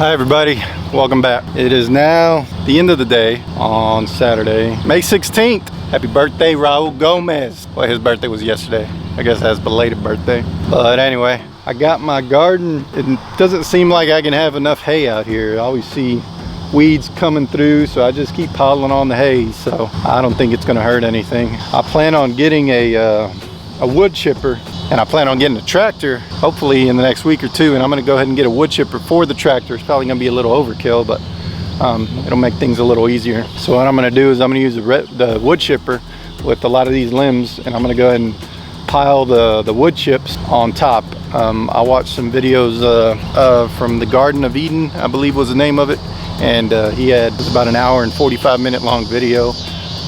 Hi everybody, welcome back. It is now the end of the day on Saturday, May 16th. Happy birthday, Raul Gomez. Well, his birthday was yesterday. I guess that's belated birthday. But anyway, I got my garden. It doesn't seem like I can have enough hay out here. I always see weeds coming through, so I just keep piling on the hay. So I don't think it's gonna hurt anything. I plan on getting a wood chipper, and I plan on getting a tractor hopefully in the next week or two, and I'm gonna go ahead and get a wood chipper for the tractor. It's probably gonna be a little overkill, but it'll make things a little easier. So what I'm gonna do is I'm gonna use the wood chipper with a lot of these limbs, and I'm gonna go ahead and pile the wood chips on top. I watched some videos from the Garden of Eden, I believe was the name of it, and he had about an hour and 45-minute long video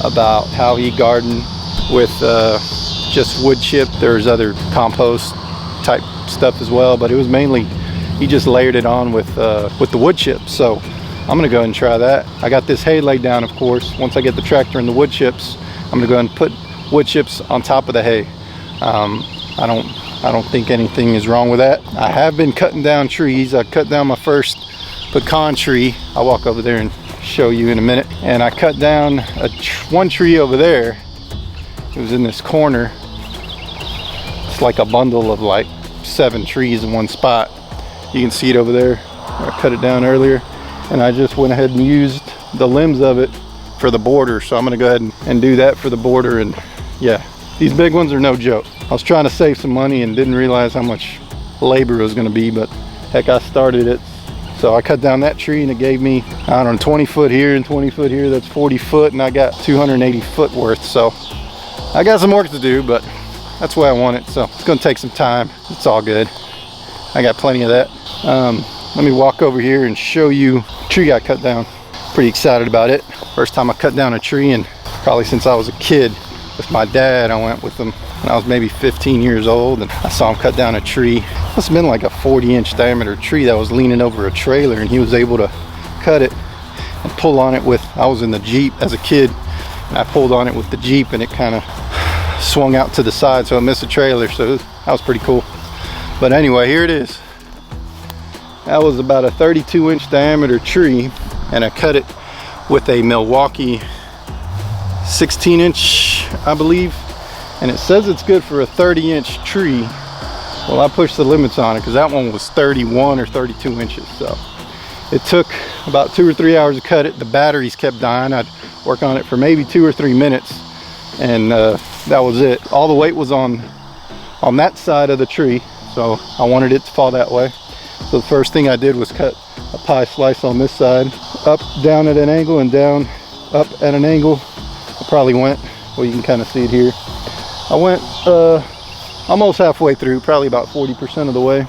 about how he gardened with just wood chip. There's other compost type stuff as well, but it was mainly he just layered it on with the wood chips. So I'm gonna go ahead and try that. I got this hay laid down, of course. Once I get the tractor and the wood chips, I'm gonna go ahead and put wood chips on top of the hay. I don't think anything is wrong with that. I have been cutting down trees. I cut down my first pecan tree. I'll walk over there and show you in a minute. And I cut down one tree over there. It was in this corner. It's like a bundle of like 7 trees in one spot. You can see it over there. I cut it down earlier, and I just went ahead and used the limbs of it for the border. So I'm gonna go ahead and do that for the border. And yeah, these big ones are no joke. I was trying to save some money and didn't realize how much labor it was gonna be, but heck, I started it. So I cut down that tree and it gave me, I don't know, 20 foot here and 20 foot here. That's 40 foot, and I got 280 foot worth. So I got some work to do, but that's the way I want it. So it's gonna take some time. It's all good. I got plenty of that. Let me walk over here and show you the tree I cut down. Pretty excited about it. First time I cut down a tree, and probably since I was a kid with my dad. I went with him when I was maybe 15 years old, and I saw him cut down a tree. Must have been like a 40-inch diameter tree that was leaning over a trailer, and he was able to cut it and pull on it with, I was in the Jeep as a kid, and I pulled on it with the Jeep, and it kind of swung out to the side so it missed the trailer. So that was pretty cool. But anyway, here it is. That was about a 32-inch diameter tree, and I cut it with a Milwaukee 16-inch, I believe, and it says it's good for a 30-inch tree. Well, I pushed the limits on it because that one was 31 or 32 inches. So it took about 2 or 3 hours to cut it. The batteries kept dying. I'd work on it for maybe 2 or 3 minutes, and that was it. All the weight was on that side of the tree, so I wanted it to fall that way. So the first thing I did was cut a pie slice on this side, up, down at an angle, and down, up at an angle. I probably went, well, you can kind of see it here. I went almost halfway through, probably about 40% of the way,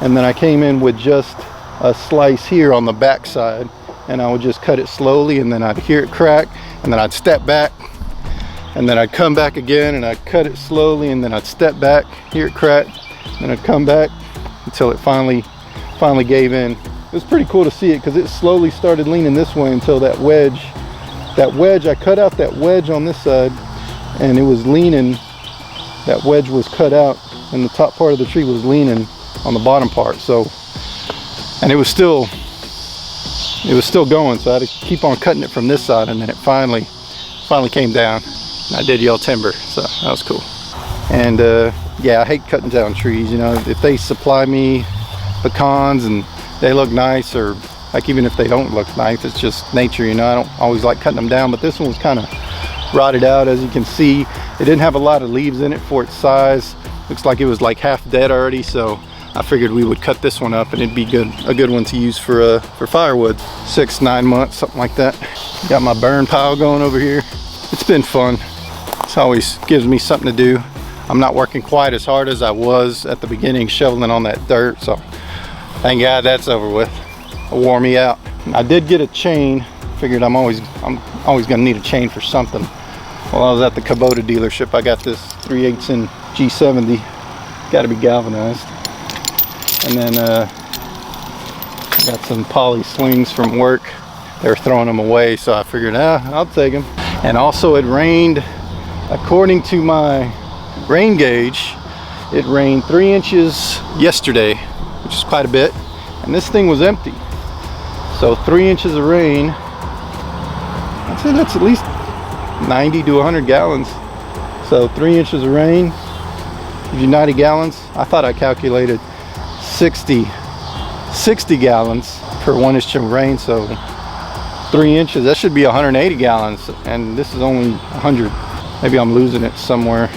and then I came in with just a slice here on the back side, and I would just cut it slowly, and then I'd hear it crack, and then I'd step back, and then I'd come back again, and I'd cut it slowly, and then I'd step back, hear it crack, and I'd come back until it finally gave in. It was pretty cool to see it because it slowly started leaning this way until that wedge, I cut out that wedge on this side, and it was leaning. That wedge was cut out, and the top part of the tree was leaning on the bottom part. So, and it was still going, so I had to keep on cutting it from this side, and then it finally came down, and I did yell timber. So that was cool. And yeah, I hate cutting down trees. You know, if they supply me pecans and they look nice, or like even if they don't look nice, it's just nature. You know, I don't always like cutting them down, but this one was kind of rotted out, as you can see. It didn't have a lot of leaves in it for its size. Looks like it was like half dead already, so I figured we would cut this one up, and it'd be a good one to use for firewood. 6-9 months, something like that. Got my burn pile going over here. It's been fun. It always gives me something to do. I'm not working quite as hard as I was at the beginning shoveling on that dirt, so thank God that's over with. It wore me out. I did get a chain. Figured I'm always gonna need a chain for something. While I was at the Kubota dealership, I got this 3/8 in G70. Got to be galvanized. And then I got some poly swings from work. They were throwing them away, so I figured, I'll take them. And also it rained, according to my rain gauge, it rained 3 inches yesterday, which is quite a bit. And this thing was empty. So 3 inches of rain, I'd say that's at least 90 to 100 gallons. So 3 inches of rain gives you 90 gallons. I thought I calculated 60 gallons per 1 inch of rain. So 3 inches, that should be 180 gallons, and this is only 100. Maybe I'm losing it somewhere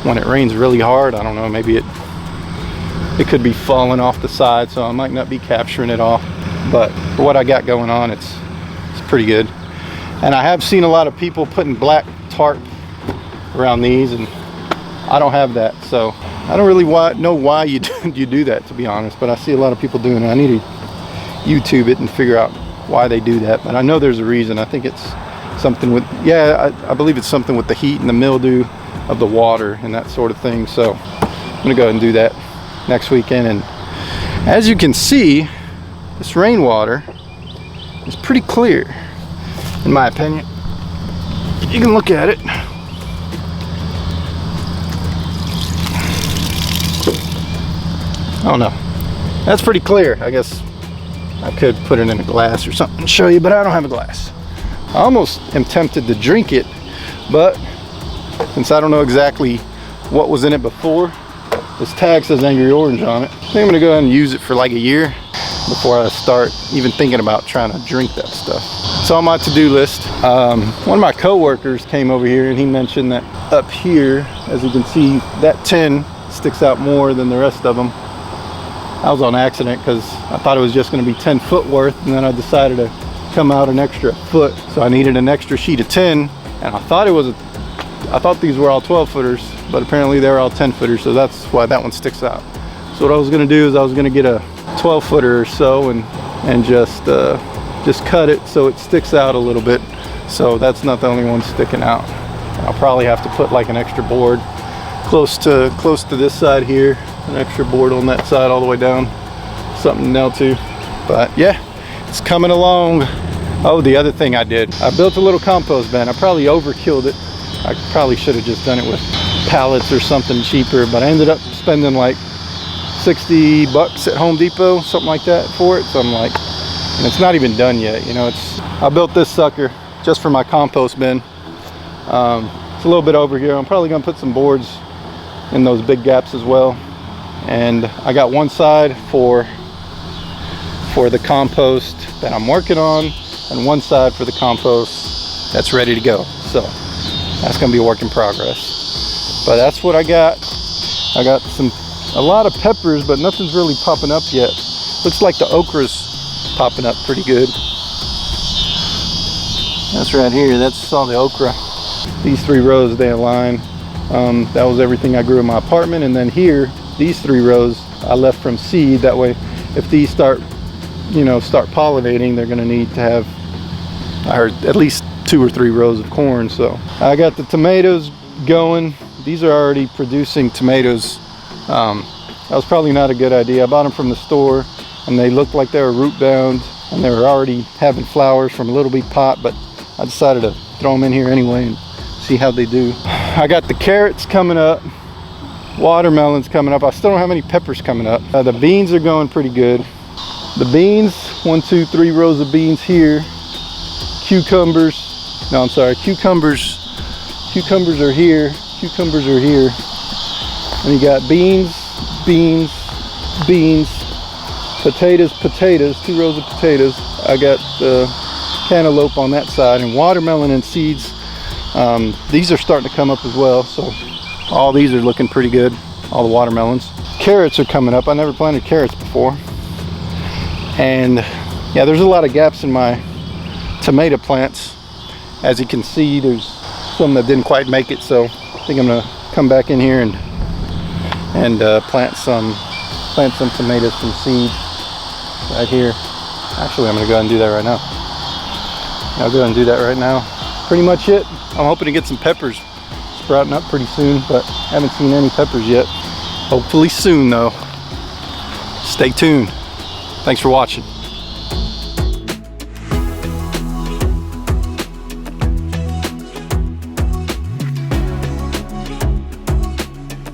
when it rains really hard. I don't know, maybe it could be falling off the side, so I might not be capturing it all. But for what I got going on, it's pretty good. And I have seen a lot of people putting black tarp around these, and I don't have that, so I don't really know why you do that, to be honest. But I see a lot of people doing it. I need to YouTube it and figure out why they do that, but I know there's a reason. I think it's something with, yeah, I believe it's something with the heat and the mildew of the water and that sort of thing. So I'm gonna go ahead and do that next weekend. And as you can see, this rainwater is pretty clear, in my opinion. You can look at it. Oh no, that's pretty clear. I guess I could put it in a glass or something and show you, but I don't have a glass. I almost am tempted to drink it, but since I don't know exactly what was in it before, this tag says Angry Orange on it. I think I'm gonna go ahead and use it for like a year before I start even thinking about trying to drink that stuff. It's on my to-do list. One of my co-workers came over here and he mentioned that up here, as you can see, that tin sticks out more than the rest of them. I was on accident because I thought it was just going to be 10 foot worth, and then I decided to come out an extra foot, so I needed an extra sheet of tin, and I thought these were all 12 footers, but apparently they're all 10 footers, so that's why that one sticks out. So what I was going to do is I was going to get a 12 footer or so and just cut it so it sticks out a little bit, so that's not the only one sticking out. I'll probably have to put like an extra board close to this side here, an extra board on that side all the way down, something to nail to. But yeah, it's coming along. Oh, the other thing I did, I built a little compost bin. I probably overkilled it. I probably should have just done it with pallets or something cheaper, but I ended up spending like 60 bucks at Home Depot, something like that for it. So I'm like, and it's not even done yet, you know. I built this sucker just for my compost bin. It's a little bit over here. I'm probably gonna put some boards in those big gaps as well. And I got one side for the compost that I'm working on, and one side for the compost that's ready to go. So that's gonna be a work in progress. But that's what I got. I got a lot of peppers, but nothing's really popping up yet. Looks like the okra's popping up pretty good. That's right here, that's all the okra. These 3 rows, they align. That was everything I grew in my apartment, and then here, these 3 rows I left from seed. That way, if these start pollinating, they're gonna need to have, I heard, at least 2 or 3 rows of corn. So I got the tomatoes going. These are already producing tomatoes. That was probably not a good idea. I bought them from the store, and they looked like they were root bound, and they were already having flowers from a little big pot, but I decided to throw them in here anyway and see how they do. I got the carrots coming up, watermelons coming up. I still don't have any peppers coming up. The beans are going pretty good. The beans, 1, 2, 3 rows of beans here. Cucumbers, no, I'm sorry, cucumbers are here. Cucumbers are here. And you got beans, beans, beans, potatoes, 2 rows of potatoes. I got the cantaloupe on that side, and watermelon and seeds. These are starting to come up as well, so all these are looking pretty good, all the watermelons. Carrots are coming up. I never planted carrots before. And yeah, there's a lot of gaps in my tomato plants. As you can see, there's some that didn't quite make it, so I think I'm gonna come back in here and plant some tomatoes from seed right here. Actually, I'm gonna go ahead and do that right now. I'll go ahead and do that right now. Pretty much it. I'm hoping to get some peppers sprouting up pretty soon, but haven't seen any peppers yet. Hopefully soon though. Stay tuned. Thanks for watching.